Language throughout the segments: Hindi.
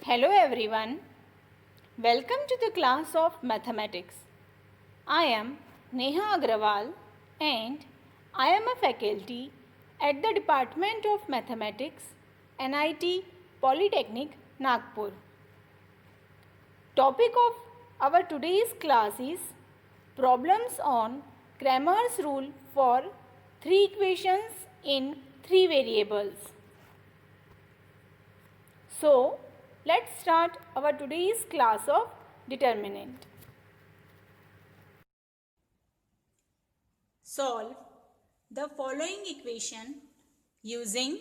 Hello everyone. Welcome to the class of mathematics. I am Neha Agrawal and I am a faculty at the Department of Mathematics, NIT Polytechnic, Nagpur. Topic of our today's class is problems on Cramer's rule for three equations in three variables. So, let's start our today's class of determinant. Solve the following equation using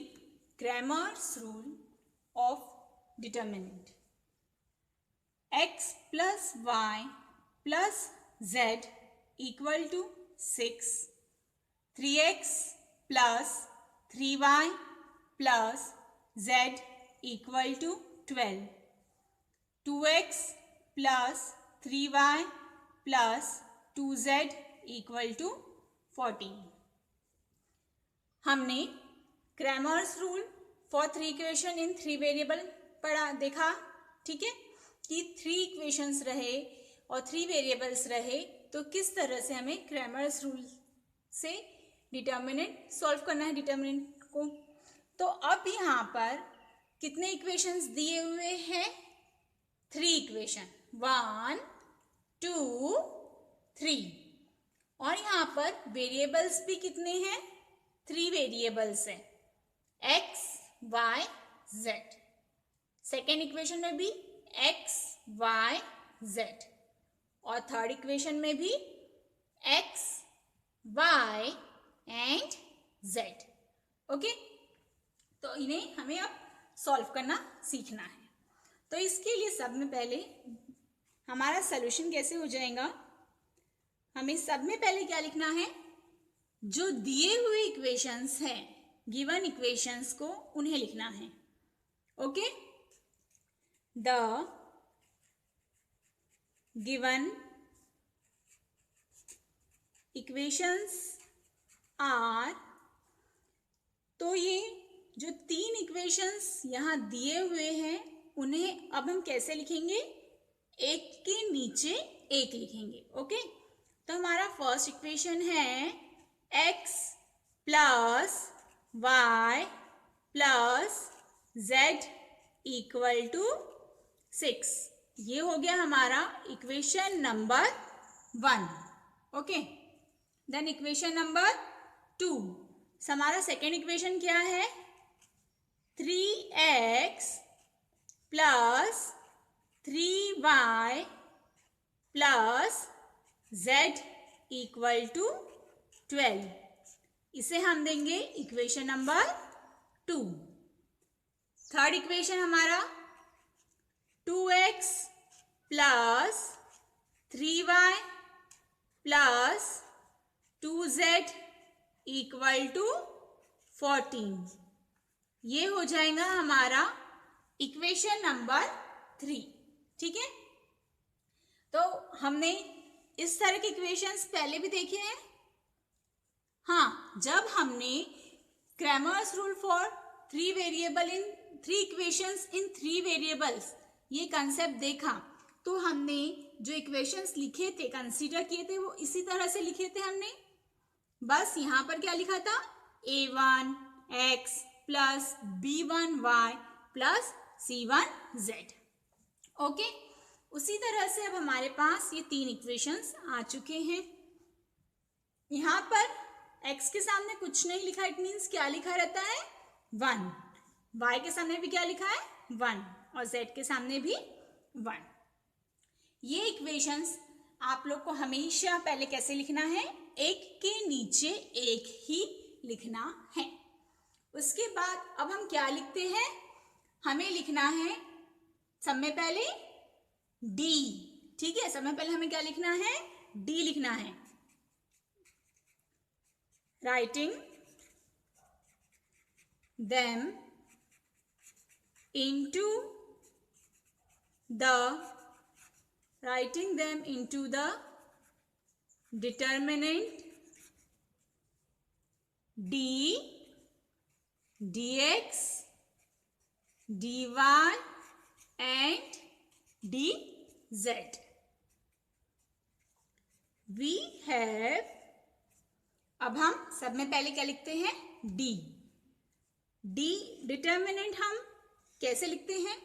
Cramer's rule of determinant. X plus y plus z equal to 6. 3x plus 3y plus z equal to 12. 2x plus 3y plus 2z equal to 14. हमने Cramer's rule for three equation in three variable पढ़ा देखा, ठीक है, कि थ्री इक्वेशंस रहे और थ्री वेरिएबल्स रहे तो किस तरह से हमें क्रैमर्स रूल से डिटर्मिनेंट सॉल्व करना है डिटर्मिनेंट को। तो अब यहाँ पर कितने इक्वेशंस दिए हुए हैं? थ्री इक्वेशन, 1 2 3, और यहाँ पर वेरिएबल्स भी कितने हैं? थ्री वेरिएबल्स हैं, x y z। Second equation में भी x y z और थर्ड इक्वेशन में भी x y and z। Okay, तो इन्हें हमें अब सॉल्व करना सीखना है। तो इसके लिए सब में पहले हमारा सॉल्यूशन कैसे हो जाएगा? हमें सब में पहले क्या लिखना है? जो दिए हुए इक्वेशंस हैं, गिवन इक्वेशंस को उन्हें लिखना है। Okay, the given equations are, तो ये जो तीन इक्वेशंस यहाँ दिए हुए हैं उन्हें अब हम कैसे लिखेंगे? एक के नीचे एक लिखेंगे। ओके, तो हमारा फर्स्ट इक्वेशन है x plus y plus z equal to 6। ये हो गया हमारा equation number 1। Okay, then equation number 2, हमारा सेकेंड इक्वेशन क्या है? 3x plus 3y plus z equal to 12। इसे हम देंगे इक्वेशन नंबर 2। थर्ड इक्वेशन हमारा 2x plus 3y plus 2z equal to 14। ये हो जाएगा हमारा इक्वेशन नंबर 3। ठीक है, तो हमने इस तरह के इक्वेशंस पहले भी देखे हैं। हाँ, जब हमने Cramer's rule for three variable in three equations in three variables ये कंसेप्ट देखा तो हमने जो इक्वेशंस लिखे थे, कंसीडर किए थे, वो इसी तरह से लिखे थे हमने। बस यहाँ पर क्या लिखा था? a1x plus b1y plus c1z। Okay, उसी तरह से अब हमारे पास ये तीन इक्वेशंस आ चुके हैं। यहाँ पर x के सामने कुछ नहीं लिखा, इट मीन्स क्या लिखा रहता है? 1। y के सामने भी क्या लिखा है? 1, और z के सामने भी 1। ये इक्वेशंस आप लोग को हमेशा पहले कैसे लिखना है? एक के नीचे एक ही लिखना है। उसके बाद अब हम क्या लिखते हैं? हमें लिखना है सब में पहले d। ठीक है, सब में पहले हमें क्या लिखना है? d लिखना है। Writing them into the determinant d dx dy and dz. We have, अब हम सब में पहले क्या लिखते हैं, d. d डिटर्मिनेंट हम कैसे लिखते हैं?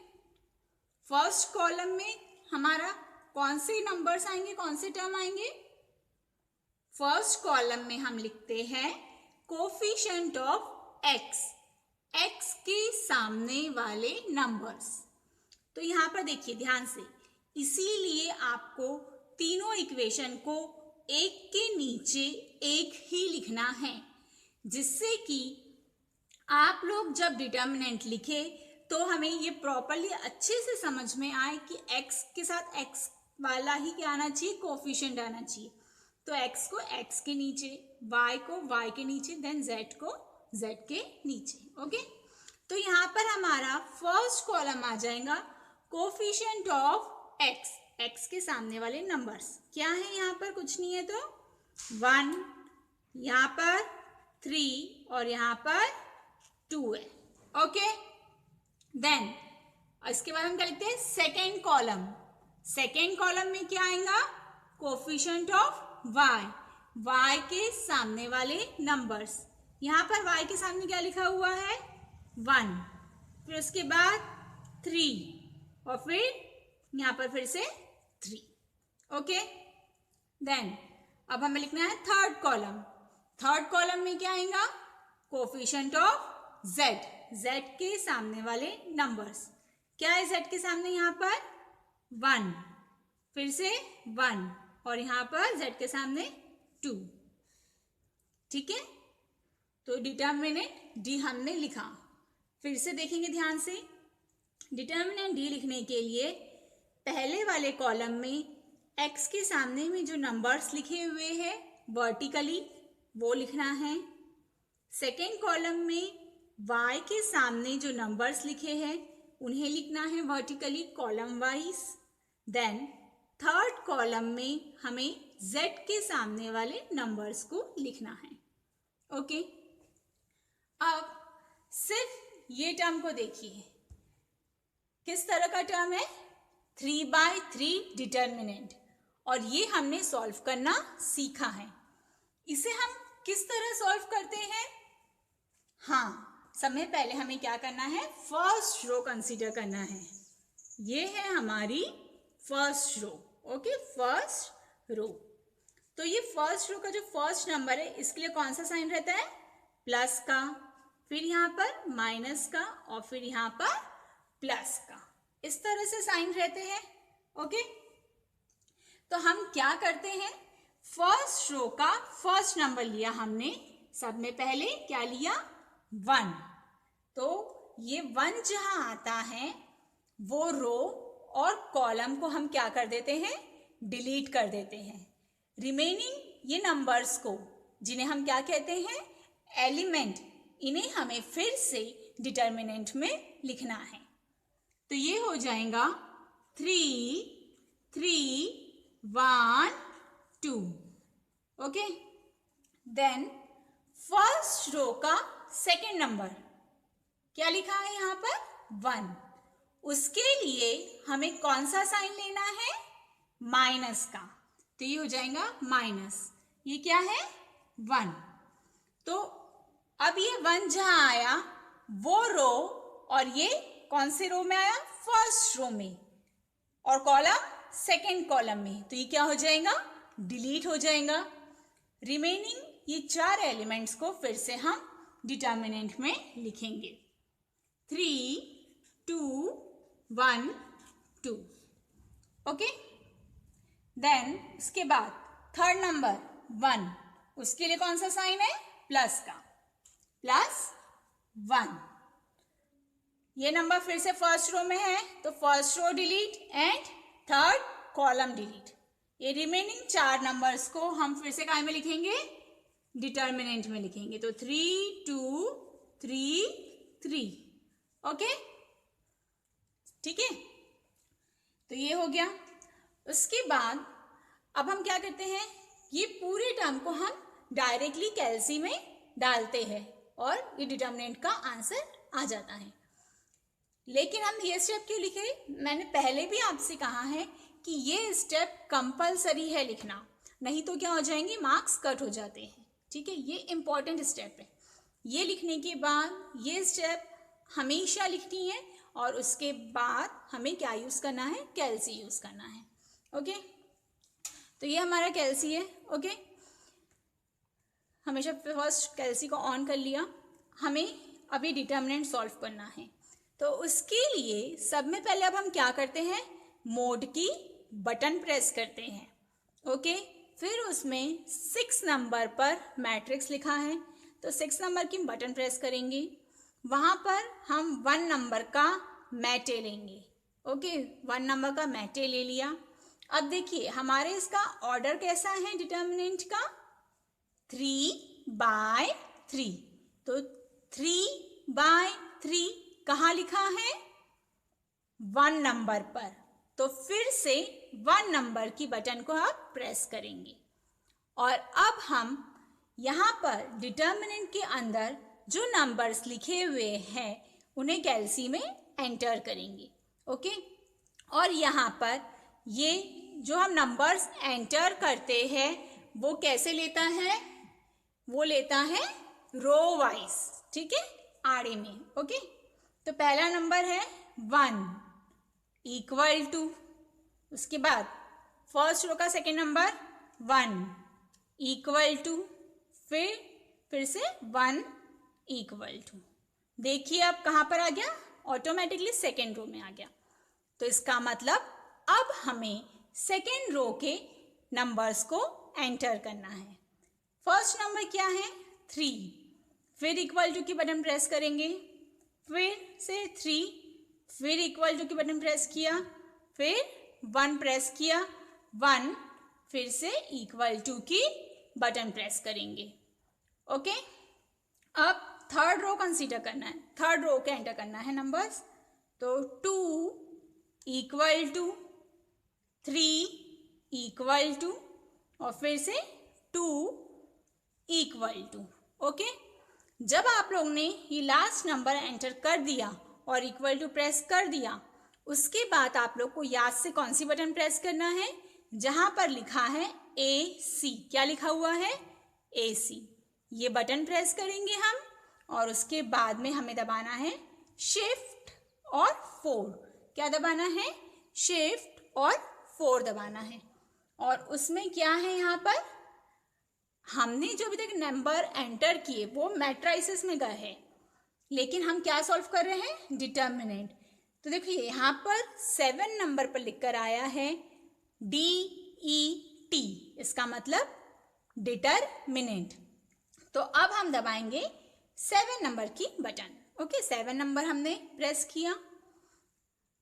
फर्स्ट कॉलम में हमारा कौन से नंबर्स आएंगे, कौन से टर्म आएंगे? फर्स्ट कॉलम में हम लिखते हैं कोफिशिएंट ऑफ x, x के सामने वाले नंबर्स. तो यहाँ पर देखिए ध्यान से, इसीलिए आपको तीनों इक्वेशन को एक के नीचे एक ही लिखना है, जिससे कि आप लोग जब डिटर्मिनेंट लिखे तो हमें ये प्रॉपरली अच्छे से समझ में आए कि x के साथ x वाला ही क्या आना चाहिए, कोफिशिएंट आना चाहिए. तो x को x के नीचे, y को y के नीचे, देन z को z के नीचे. ओके, तो यहाँ पर हमारा फर्स्ट कॉलम आ जाएगा कोफिशिएंट ऑफ x, x के सामने वाले नंबर्स क्या है? यहाँ पर कुछ नहीं है तो 1, यहाँ पर 3 और यहाँ पर 2 है. ओके, देन इसके बाद हम क्या लिखते हैं? Second column. सेकेंड कॉलम में क्या आएगा? कोफिशिएंट ऑफ y, y के सामने वाले नंबर्स. यहाँ पर y के सामने क्या लिखा हुआ है? 1, फिर उसके बाद 3 और फिर यहाँ पर फिर से 3. ओके, देन अब हमें लिखना है थर्ड कॉलम. थर्ड कॉलम में क्या आएगा? कोफिशिएंट ऑफ z, z के सामने वाले नंबर्स. क्या है z के सामने? यहाँ पर 1, फिर से 1 और यहाँ पर z के सामने 2. ठीक है, तो डिटर्मिनेंट d हमने लिखा. फिर से देखेंगे ध्यान से, डिटर्मिनेंट d लिखने के लिए पहले वाले कॉलम में x के सामने में जो नंबर्स लिखे हुए हैं वर्टिकली वो लिखना है. सेकेंड कॉलम में y के सामने जो नंबर्स लिखे हैं उन्हें लिखना है vertically column wise. Then third column में हमें z के सामने वाले नंबर्स को लिखना है. ओके, अब सिर्फ ये टर्म को देखिए, किस तरह का टर्म है? 3/3 डिटर्मिनेंट, और ये हमने सॉल्व करना सीखा है. इसे हम किस तरह सॉल्व करते हैं? हाँ, सबसे पहले हमें क्या करना है? फर्स्ट रो कंसीडर करना है. ये है हमारी first row. Okay, first row. तो ये फर्स्ट रो का जो फर्स्ट नंबर है इसके लिए कौन सा साइन रहता है? प्लस का, फिर यहाँ पर माइनस का और फिर यहाँ पर प्लस का. इस तरह से साइन रहते हैं. ओके, तो हम क्या करते हैं? फर्स्ट रो का फर्स्ट नंबर लिया हमने. सब में पहले क्या लिया? 1. तो ये 1 जहां आता है वो रो और कॉलम को हम क्या कर देते हैं? डिलीट कर देते हैं. रिमेनिंग ये नंबर्स को, जिन्हें हम क्या कहते हैं? एलिमेंट, इन्हें हमें फिर से डिटर्मिनेंट में लिखना है. तो ये हो जाएगा 3, 3, 1, 2. ओके, देन फर्स्ट रो का सेकेंड नंबर क्या लिखा है यहाँ पर? 1. उसके लिए हमें कौन सा साइन लेना है? माइनस का. तो ये हो जाएगा माइनस. ये क्या है? 1. तो अब ये 1 जहां आया वो रो, और ये कौन से रो में आया? फर्स्ट रो में, और कॉलम सेकेंड कॉलम में. तो ये क्या हो जाएगा? डिलीट हो जाएगा. रिमेनिंग ये 4 एलिमेंट्स को फिर से हम डिटर्मिनेंट में लिखेंगे. 3, 2, 1, 2. ओके, देन इसके बाद थर्ड नंबर 1, उसके लिए कौन सा साइन है? प्लस का. प्लस 1. ये नंबर फिर से फर्स्ट रो में है तो first row delete and third column delete. ये रिमेनिंग 4 नंबर्स को हम फिर से कहाँ में लिखेंगे? डिटर्मिनेंट में लिखेंगे. तो 3, 2, 3, 3. ओके, ठीक है, तो ये हो गया. उसके बाद अब हम क्या करते हैं? ये पूरे टर्म को हम डायरेक्टली कैलसी में डालते हैं और ये डिटर्मिनेंट का आंसर आ जाता है. लेकिन हम ये स्टेप क्यों लिखे? मैंने पहले भी आपसे कहा है कि ये स्टेप कंपलसरी है लिखना, नहीं तो क्या हो जाएंगे, मार्क्स कट हो जाते हैं। ठीक है, ये इंपॉर्टेंट स्टेप है। ये लिखने के बाद ये स्टेप हमेशा लिखनी है और उसके बाद हमें क्या यूज़ करना है, कैल्सी यूज़ करना है। ओके, तो ये हमारा कैल्सी है। ओके, हमेशा फर्स्ट कैल्सी को ऑन कर लिया। हमें अभी डिटर्मिनेंट सॉल्व करना है, तो उसके लिए सब में पहले अब हम क्या करते हैं, मोड की बटन प्रेस करते हैं। ओके, फिर उसमें 6 नंबर पर मैट्रिक्स लिखा है, तो 6 नंबर की बटन प्रेस करेंगे। वहाँ पर हम 1 नंबर का मैटे लेंगे। ओके, 1 नंबर का मैटे ले लिया। अब देखिए हमारे इसका ऑर्डर कैसा है डिटर्मिनेंट का, 3/3। तो 3/3 कहाँ लिखा है, 1 नंबर पर। तो फिर से 1 नंबर की बटन को आप प्रेस करेंगे और अब हम यहाँ पर डिटर्मिनेंट के अंदर जो नंबर्स लिखे हुए हैं उन्हें कैल्सी में एंटर करेंगे। ओके, और यहाँ पर ये जो हम नंबर्स एंटर करते हैं वो कैसे लेता है, वो लेता है रो वाइज। ठीक है, आड़े में। ओके, तो पहला नंबर है 1 इक्वल टू, उसके बाद फर्स्ट रो का सेकेंड नंबर 1 इक्वल टू, फिर से 1 इक्वल टू। देखिए अब कहाँ पर आ गया, ऑटोमेटिकली सेकेंड रो में आ गया। तो इसका मतलब अब हमें सेकेंड रो के नंबर्स को एंटर करना है। फर्स्ट नंबर क्या है, 3, फिर इक्वल टू की बटन प्रेस करेंगे, फिर से 3, फिर इक्वल टू की बटन प्रेस किया, फिर 1 प्रेस किया, 1, फिर से इक्वल टू की बटन प्रेस करेंगे। ओके, अब थर्ड रो कंसीडर करना है, थर्ड रो के एंटर करना है नंबर्स। तो 2 इक्वल टू, 3 इक्वल टू और फिर से 2 इक्वल टू। ओके, जब आप लोग ने ये लास्ट नंबर एंटर कर दिया और इक्वल टू प्रेस कर दिया, उसके बाद आप लोग को याद से कौन सी बटन प्रेस करना है, जहां पर लिखा है AC। क्या लिखा हुआ है, AC। ये बटन प्रेस करेंगे हम और उसके बाद में हमें दबाना है शिफ्ट और 4। क्या दबाना है, शिफ्ट और 4 दबाना है। और उसमें क्या है, यहाँ पर हमने जो अभी तक नंबर एंटर किए वो मैट्राइसिस में गए हैं, लेकिन हम क्या सॉल्व कर रहे हैं, डिटर्मिनेंट। तो देखिए यहाँ पर 7 नंबर पर लिखकर आया है DET, इसका मतलब डिटर्मिनेंट। तो अब हम दबाएंगे 7 नंबर की बटन। ओके, 7 नंबर हमने प्रेस किया।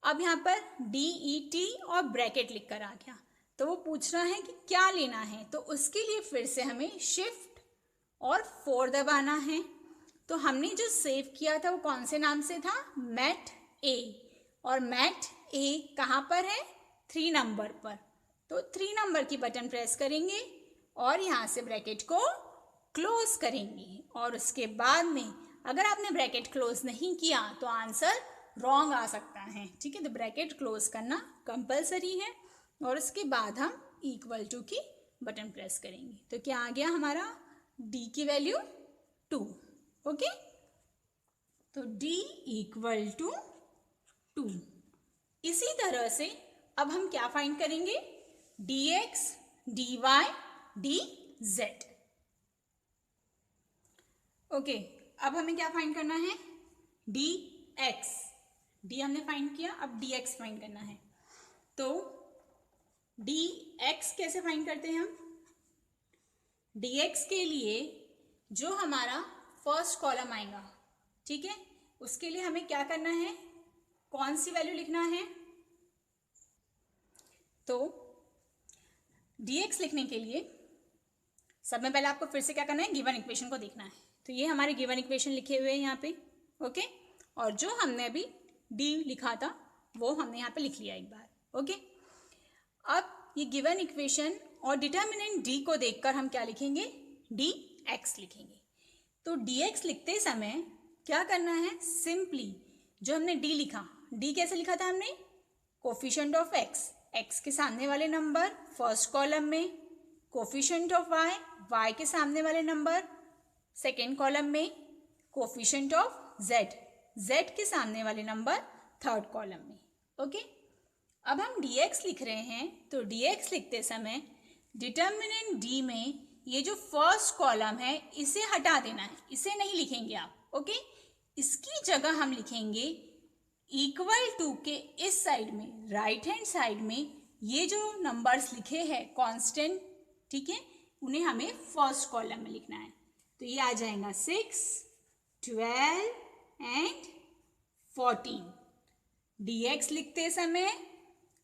अब यहाँ पर DET और ब्रैकेट लिखकर आ गया, तो वो पूछ रहा है कि क्या लेना है, तो उसके लिए फिर से हमें शिफ्ट और 4 दबाना है। तो हमने जो सेव किया था वो कौन से नाम से था, मैट A, और मैट A कहाँ पर है, 3 नंबर पर। तो 3 नंबर की बटन प्रेस करेंगे और यहाँ से ब्रैकेट को क्लोज करेंगे। और उसके बाद में अगर आपने ब्रैकेट क्लोज नहीं किया तो आंसर रॉन्ग आ सकता है। ठीक है, तो ब्रैकेट क्लोज करना कंपलसरी है और उसके बाद हम इक्वल टू की बटन प्रेस करेंगे। तो क्या आ गया हमारा, D की वैल्यू 2। ओके, तो D इक्वल टू 2। इसी तरह से अब हम क्या फाइंड करेंगे, dx, dy, dz। ओके, अब हमें क्या फाइंड करना है, dx। d हमने फाइंड किया, अब dx फाइंड करना है। तो dx कैसे फाइंड करते हैं हम, dx के लिए जो हमारा फर्स्ट कॉलम आएगा, ठीक है, उसके लिए हमें क्या करना है, कौन सी वैल्यू लिखना है। तो dx लिखने के लिए सब में पहले आपको फिर से क्या करना है, गिवन इक्वेशन को देखना है। तो ये हमारे गिवन इक्वेशन लिखे हुए हैं यहाँ पे। ओके, और जो हमने अभी d लिखा था वो हमने यहाँ पे लिख लिया एक बार। ओके, अब ये गिवन इक्वेशन और डिटर्मिनेंट d को देखकर हम क्या लिखेंगे, dx लिखेंगे। तो dx लिखते समय क्या करना है, सिंपली जो हमने डी लिखा, डी कैसे लिखा था हमने? कोफिशिएंट ऑफ एक्स, एक्स के सामने वाले नंबर फर्स्ट कॉलम में, कोफिशिएंट ऑफ वाई, वाई के सामने वाले नंबर सेकेंड कॉलम में, कोफिशिएंट ऑफ जेड, जेड के सामने वाले नंबर थर्ड कॉलम में। ओके, अब हम dx लिख रहे हैं, तो dx लिखते समय डिटर्मिनेंट d में ये जो फर्स्ट कॉलम है इसे हटा देना है, इसे नहीं लिखेंगे आप। ओके, इसकी जगह हम लिखेंगे इक्वल टू के इस साइड में, राइट हैंड साइड में ये जो नंबर्स लिखे हैं कांस्टेंट, ठीक है, उन्हें हमें फर्स्ट कॉलम में लिखना है। तो ये आ जाएगा 6, 12 एंड 14। dx लिखते समय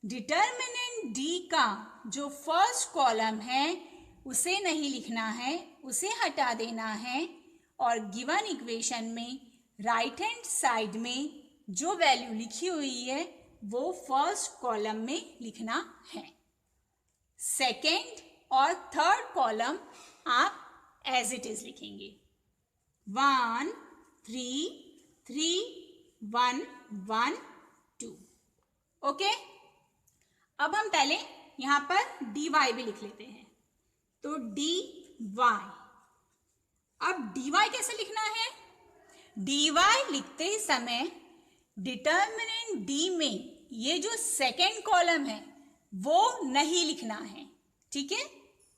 डिटर्मिनेंट d का जो फर्स्ट कॉलम है उसे नहीं लिखना है, उसे हटा देना है, और गिवन इक्वेशन में राइट हैंड साइड में जो वैल्यू लिखी हुई है वो फर्स्ट कॉलम में लिखना है। सेकेंड और थर्ड कॉलम आप एज इट इज लिखेंगे, 1 3 3 1 1 2। ओके, अब हम पहले यहां पर dy भी लिख लेते हैं, तो dy। अब dy कैसे लिखना है? dy लिखते समय डिटर्मिनेंट d में ये जो सेकेंड कॉलम है वो नहीं लिखना है, ठीक है।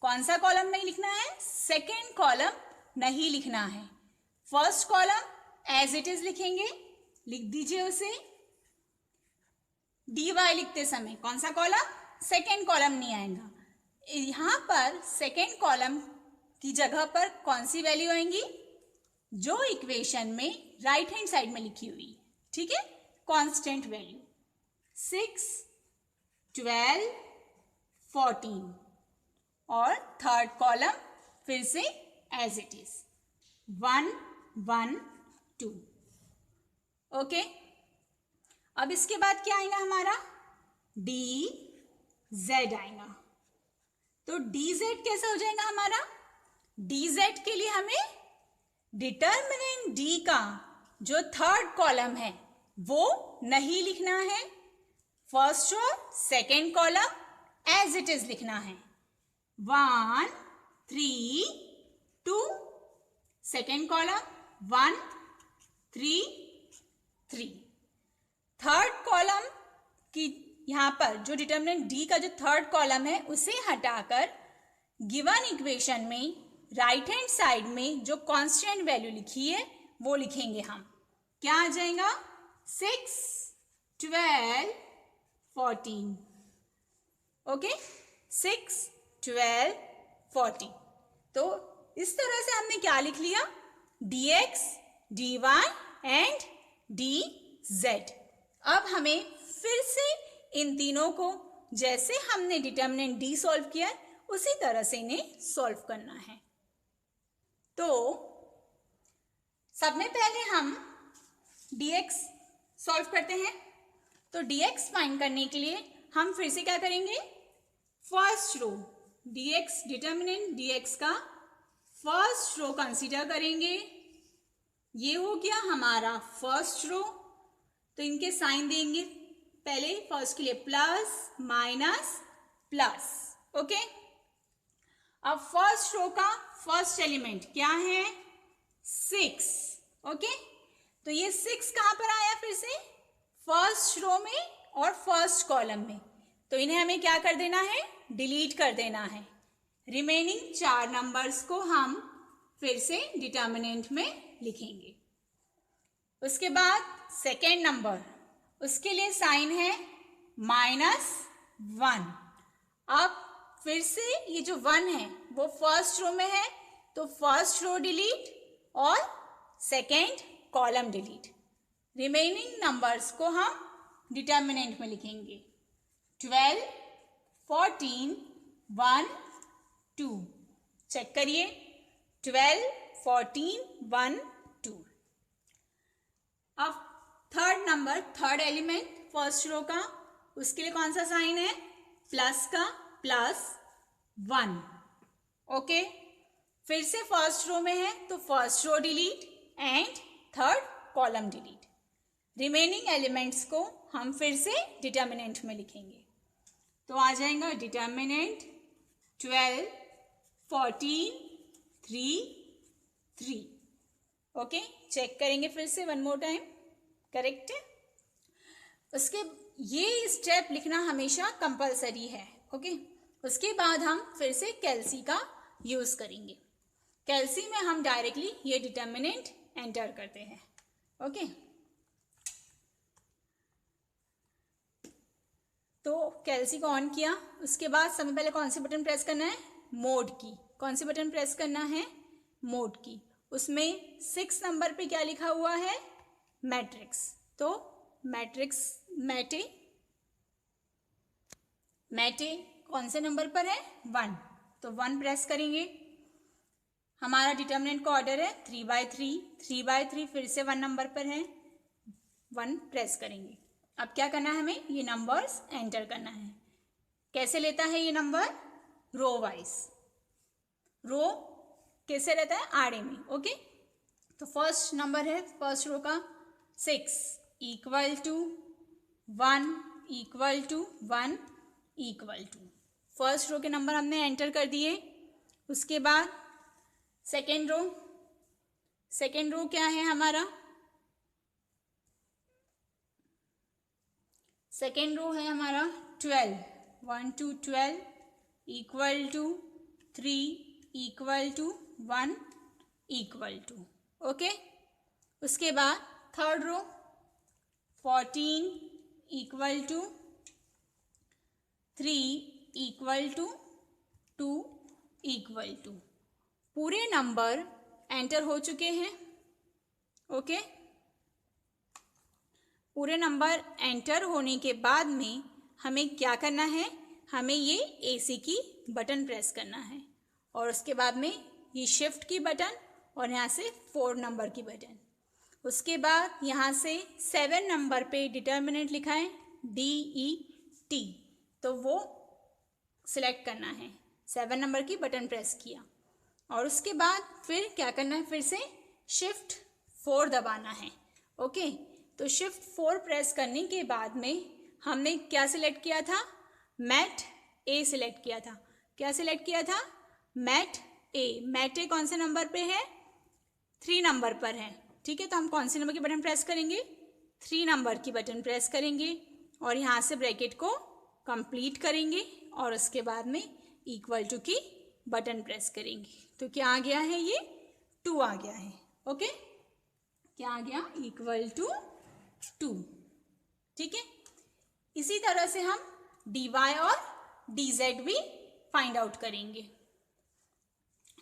कौन सा कॉलम नहीं लिखना है? सेकेंड कॉलम नहीं लिखना है। First column as it is लिखेंगे, लिख दीजिए उसे। dy लिखते समय कौन सा कॉलम? सेकेंड कॉलम नहीं आएगा। यहां पर सेकेंड कॉलम की जगह पर कौन सी वैल्यू आएंगी? जो इक्वेशन में राइट हैंड साइड में लिखी हुई, ठीक है, कांस्टेंट वैल्यू 6, 12, 14, और थर्ड कॉलम फिर से एज इट इज 1 1 2। ओके, अब इसके बाद क्या आएगा हमारा? dz आएगा। तो dz कैसा हो जाएगा हमारा? dz के लिए हमें डिटर्मिनेंट d का जो थर्ड कॉलम है वो नहीं लिखना है, फर्स्ट और second column as it is लिखना है। 1 3 2, सेकेंड कॉलम 1 3 3। थर्ड कॉलम की यहां पर जो डिटर्मिनेंट d का जो थर्ड कॉलम है उसे हटाकर गिवन इक्वेशन में राइट हैंड साइड में जो कांस्टेंट वैल्यू लिखी है वो लिखेंगे हम। क्या आ जाएगा? 6, 12, 14। ओके, 6, 12, 14। तो इस तरह से हमने क्या लिख लिया? dx, dy and dz। अब हमें फिर से इन तीनों को जैसे हमने डिटर्मिनेंट d सॉल्व किया उसी तरह से इन्हें सॉल्व करना है। तो सब में पहले हम dx सॉल्व करते हैं। तो dx फाइंड करने के लिए हम फिर से क्या करेंगे? First row dx, determinant dx का फर्स्ट रो कंसीडर करेंगे। ये हो गया हमारा फर्स्ट रो, तो इनके साइन देंगे। पहले फर्स्ट के लिए प्लस माइनस प्लस। ओके, अब फर्स्ट रो का फर्स्ट एलिमेंट क्या है? 6। ओके, तो ये 6 कहां पर आया? फिर से फर्स्ट रो में और फर्स्ट कॉलम में, तो इन्हें हमें क्या कर देना है? डिलीट कर देना है। रिमेनिंग 4 नंबर्स को हम फिर से डिटर्मिनेंट में लिखेंगे। उसके बाद सेकेंड नंबर, उसके लिए साइन है -1। अब फिर से ये जो 1 है वो फर्स्ट रो में है, तो फर्स्ट रो डिलीट और second column delete. Remaining numbers को हम डिटर्मिनेंट में लिखेंगे। 12, 14, 1, 2। चेक करिए, 12, 14, 1, 2। अब third number, third element first row का, उसके लिए कौन सा साइन है? प्लस का, +1। ओके, फिर से फर्स्ट रो में है तो first row delete and third column delete. Remaining elements को हम फिर से डिटर्मिनेंट में लिखेंगे। तो आ जाएगा डिटर्मिनेंट 12, 14, 3, 3। ओके, चेक करेंगे फिर से वन मोर टाइम, करेक्ट है। उसके ये स्टेप लिखना हमेशा कंपलसरी है। ओके, उसके बाद हम फिर से कैल्सी का यूज करेंगे। कैल्सी में हम डायरेक्टली ये डिटर्मिनेंट एंटर करते हैं। ओके, तो कैल्सी को ऑन किया, उसके बाद सबसे पहले कौन सी बटन प्रेस करना है? मोड की। कौन सी बटन प्रेस करना है? मोड की। उसमें 6 नंबर पे क्या लिखा हुआ है? मैट्रिक्स। तो मैट्रिक्स मैटे कौन से नंबर पर है? 1। तो 1 प्रेस करेंगे। हमारा डिटर्मिनेंट का ऑर्डर है 3/3। 3/3 फिर से 1 नंबर पर है, 1 प्रेस करेंगे। अब क्या करना है हमें? ये नंबर्स एंटर करना है। कैसे लेता है ये नंबर? Row wise. रो कैसे रहता है? आड़े में। ओके, तो फर्स्ट नंबर है फर्स्ट रो का 6 equal to 1 equal to 1 equal to. First row के नंबर हमने एंटर कर दिए। उसके बाद सेकेंड रो क्या है हमारा? सेकेंड रो है हमारा 12, 1 to 12 equal to 3 equal to 1 equal to. Okay, उसके बाद third row 14 equal to 3 equal to 2 equal to. पूरे नंबर एंटर हो चुके हैं। ओके, पूरे नंबर एंटर होने के बाद में हमें क्या करना है? हमें ये AC की बटन प्रेस करना है और उसके बाद में ये शिफ्ट की बटन और यहाँ से 4 नंबर की बटन। उसके बाद यहाँ से 7 नंबर पे डिटर्मिनेंट लिखा है DET, तो वो सिलेक्ट करना है। 7 नंबर की बटन प्रेस किया और उसके बाद फिर क्या करना है? फिर से शिफ्ट 4 दबाना है। ओके, तो शिफ्ट 4 प्रेस करने के बाद में हमने क्या सिलेक्ट किया था? मैट A सिलेक्ट किया था। क्या सिलेक्ट किया था? Mat A। मैट A कौन से नंबर पे है? 3 नंबर पर है। ठीक है, तो हम कौन से नंबर की बटन प्रेस करेंगे? 3 नंबर की बटन प्रेस करेंगे और यहाँ से ब्रैकेट को कंप्लीट करेंगे और उसके बाद में इक्वल टू की बटन प्रेस करेंगे। तो क्या आ गया है? ये 2 आ गया है। ओके, क्या आ गया? Equal to 2। ठीक है, इसी तरह से हम DY और DZ भी फाइंड आउट करेंगे।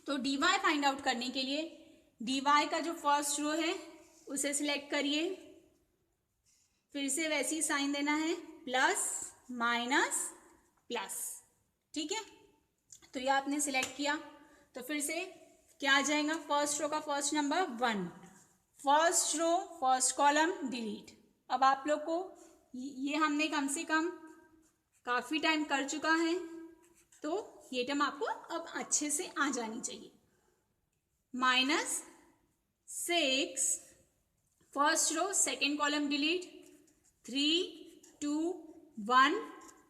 तो DY फाइंड आउट करने के लिए DY का जो फर्स्ट रो है उसे सिलेक्ट करिए, फिर से वैसे ही साइन देना है प्लस माइनस प्लस। ठीक है, तो ये आपने सिलेक्ट किया तो फिर से क्या आ जाएगा? फर्स्ट रो का first number 1, first row first column delete. अब आप लोग को ये हमने कम से कम काफ़ी टाइम कर चुका है, तो ये टर्म आपको अब अच्छे से आ जानी चाहिए। -6 first row second column delete, 3 2 1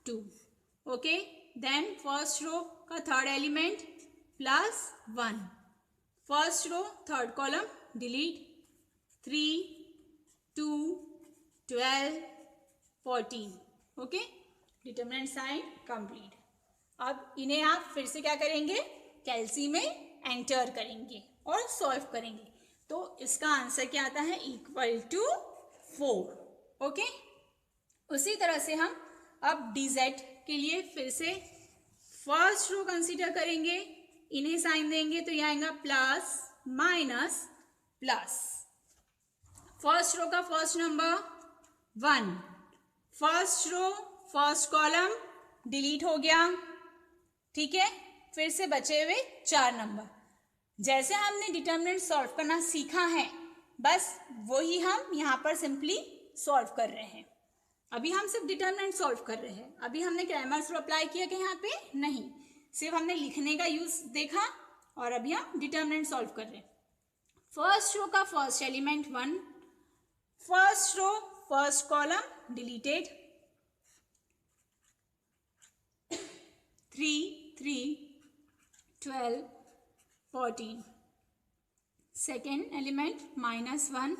2। Okay, then first row का third element +1, first row third column delete, 3 2 12 14। Okay, determinant sign complete. अब इन्हें आप फिर से क्या करेंगे? कैल्सी में एंटर करेंगे और सॉल्व करेंगे। तो इसका आंसर क्या आता है? Equal to 4। ओके, उसी तरह से हम अब DZ के लिए फिर से फर्स्ट रो कंसीडर करेंगे, इन्हें साइन देंगे तो यह आएगा plus minus plus. First row का first number 1, first row first column delete हो गया। ठीक है, फिर से बचे हुए 4 नंबर। जैसे हमने डिटर्मिनेंट सॉल्व करना सीखा है, बस वही हम यहाँ पर सिंपली सॉल्व कर रहे हैं। अभी हम सिर्फ डिटर्मिनेंट सॉल्व कर रहे हैं। अभी हमने क्रैमर्स रूल अप्लाई किया कि यहाँ पे नहीं, सिर्फ हमने लिखने का यूज देखा और अभी हम डिटर्मिनेंट सॉल्व कर रहे हैं। फर्स्ट रो का first element 1, first row first column deleted, 3 3 12 14, second element -1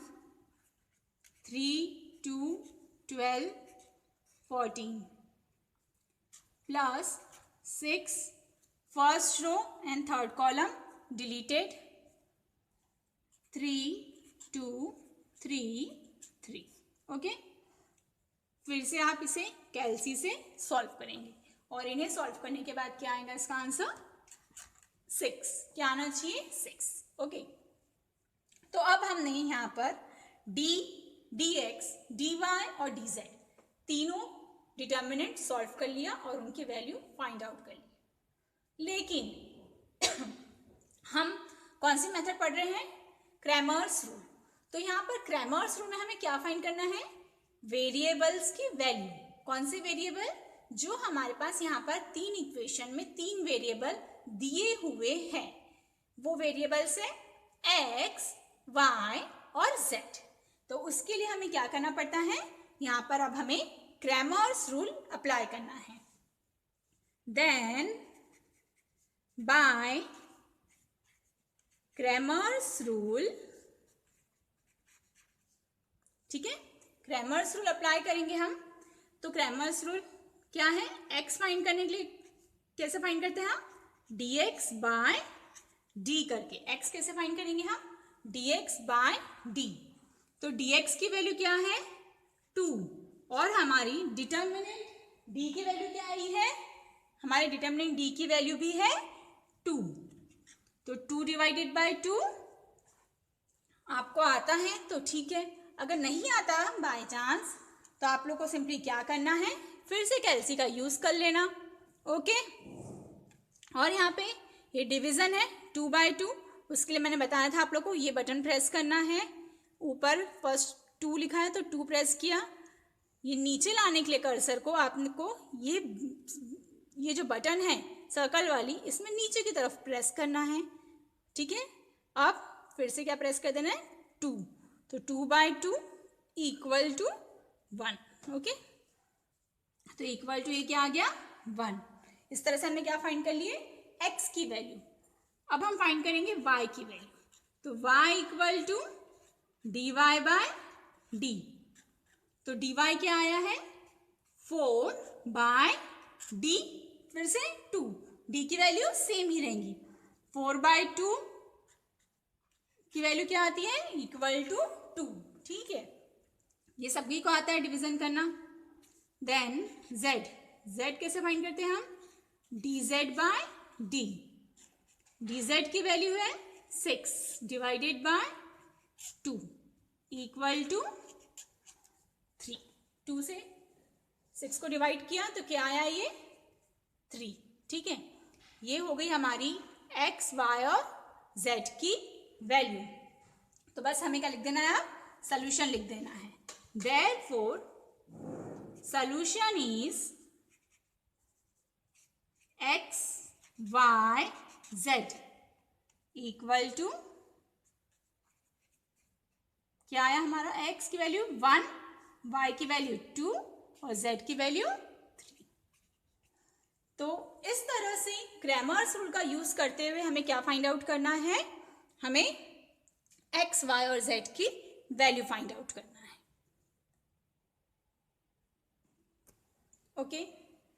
3 2 12 14 plus 6 first row and third column deleted, 3 2 3 3। Okay, फिर से आप इसे कैलसी से सॉल्व करेंगे और इन्हें सॉल्व करने के बाद क्या आएगा इसका आंसर 6। क्या आना चाहिए 6। ओके, तो अब हमने यहाँ पर d, dx, dy और dz तीनों डिटर्मिनेंट सॉल्व कर लिया और उनकी वैल्यू फाइंड आउट कर ली। लेकिन हम कौन सी मेथड पढ़ रहे हैं? Cramer's rule. तो यहाँ पर क्रैमर्स रूल में हमें क्या फाइंड करना है? वेरिएबल्स की वैल्यू। कौन से वेरिएबल? जो हमारे पास यहाँ पर तीन इक्वेशन में तीन वेरिएबल दिए हुए हैं, वो वेरिएबल्स है x, y और z। तो उसके लिए हमें क्या करना पड़ता है? यहाँ पर अब हमें क्रैमर्स रूल अप्लाई करना है। देन बाय क्रैमर्स रूल, ठीक है, क्रैमर्स रूल अप्लाई करेंगे हम। तो क्रैमर्स रूल क्या है? x फाइंड करने के लिए कैसे फाइंड करते हैं हम? dx बाय d करके। x कैसे फाइंड करेंगे हम? dx by d। तो dx की वैल्यू क्या है? 2 और हमारी डिटर्मिनेंट d की वैल्यू क्या आई है? हमारे डिटर्मिनेंट d की वैल्यू भी है 2। तो 2 डिवाइडेड बाय 2 आपको आता है तो ठीक है, अगर नहीं आता बाय चांस तो आप लोग को सिंपली क्या करना है? फिर से कैलसी का यूज कर लेना। ओके, और यहाँ पे ये डिवीजन है 2 बाय 2, उसके लिए मैंने बताया था आप लोग को ये बटन प्रेस करना है। ऊपर फर्स्ट 2 लिखा है तो 2 प्रेस किया। ये नीचे लाने के लिए कर्सर को आपको ये जो बटन है सर्कल वाली, इसमें नीचे की तरफ प्रेस करना है। ठीक है, अब फिर से क्या प्रेस कर देना है? 2। तो 2 बाय 2 इक्वल टू 1। ओके, तो इक्वल टू ये क्या आ गया? 1। इस तरह से हमने क्या फाइंड कर लिए? x की वैल्यू। अब हम फाइंड करेंगे y की वैल्यू। तो y equal to dy by d। तो dy क्या आया है? 4 बाय d, फिर से 2। d की वैल्यू सेम ही रहेंगी। 4 बाय 2 की वैल्यू क्या आती है? Equal to 2। ठीक है, ये सभी को आता है डिवीजन करना। देन z कैसे फाइंड करते हैं हम? dz by d। dz की वैल्यू है 6 डिवाइडेड बाय 2 इक्वल टू 3। 2 से 6 को डिवाइड किया तो क्या आया? ये 3। ठीक है, ये हो गई हमारी x, y और z की वैल्यू। तो बस हमें क्या लिख देना है? अब सोल्यूशन लिख देना है। Therefore, solution is x, y, z equal to क्या आया हमारा? x की वैल्यू 1, y की वैल्यू 2 और z की वैल्यू 3। तो इस तरह से क्रैमर्स रूल का यूज करते हुए हमें क्या फाइंड आउट करना है? हमें x, y और z की वैल्यू फाइंड आउट करना है। ओके,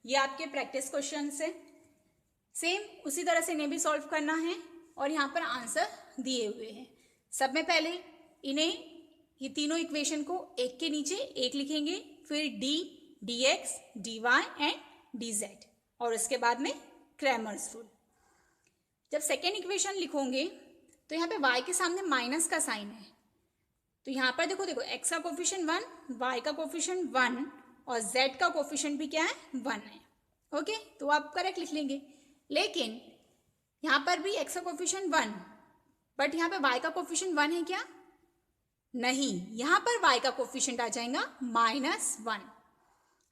ये आपके प्रैक्टिस क्वेश्चंस है। सेम उसी तरह से इन्हें भी सॉल्व करना है और यहाँ पर आंसर दिए हुए हैं। सब में पहले इन्हें ये तीनों इक्वेशन को एक के नीचे एक लिखेंगे, फिर d, dx, dy and dz और उसके बाद में क्रैमर्स रूल। जब सेकेंड इक्वेशन लिखोगे तो यहाँ पे y के सामने माइनस का साइन है। तो यहाँ पर देखो x का कोफिशिएंट 1, y का कोफिशिएंट 1 और z का कोफिशिएंट भी क्या है? 1 है। ओके, तो आप करेक्ट लिख लेंगे। लेकिन यहाँ पर भी x का कोफिशिएंट 1, बट यहाँ पे y का कोफिशिएंट 1 है क्या? नहीं, यहाँ पर y का कोफिशिएंट आ जाएगा -1।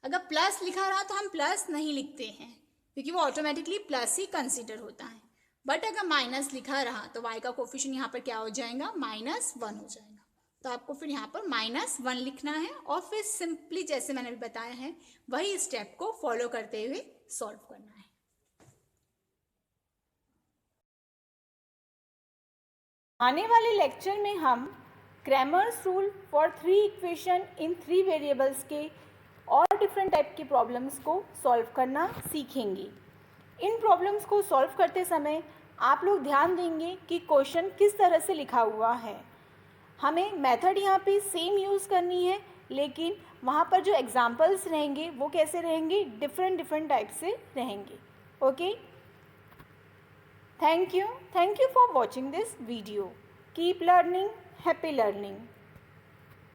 अगर प्लस लिखा रहा तो हम प्लस नहीं लिखते हैं क्योंकि वो ऑटोमेटिकली प्लस ही कंसीडर होता है। बट अगर माइनस लिखा रहा तो y का कोफिशिएंट यहाँ पर क्या हो जाएगा? -1 हो जाएगा। तो आपको फिर यहाँ पर -1 लिखना है और फिर सिंपली जैसे मैंने अभी बताया है वही स्टेप को फॉलो करते हुए सॉल्व करना है। आने वाले लेक्चर में हम Cramer's rule for 3 equation in 3 variables के और डिफरेंट टाइप की प्रॉब्लम्स को सॉल्व करना सीखेंगे। इन प्रॉब्लम्स को सॉल्व करते समय आप लोग ध्यान देंगे कि क्वेश्चन किस तरह से लिखा हुआ है। हमें मेथड यहाँ पे सेम यूज़ करनी है, लेकिन वहाँ पर जो एग्जाम्पल्स रहेंगे वो कैसे रहेंगे, डिफरेंट टाइप से रहेंगे। Okay, thank you for watching this video. Keep learning, happy learning.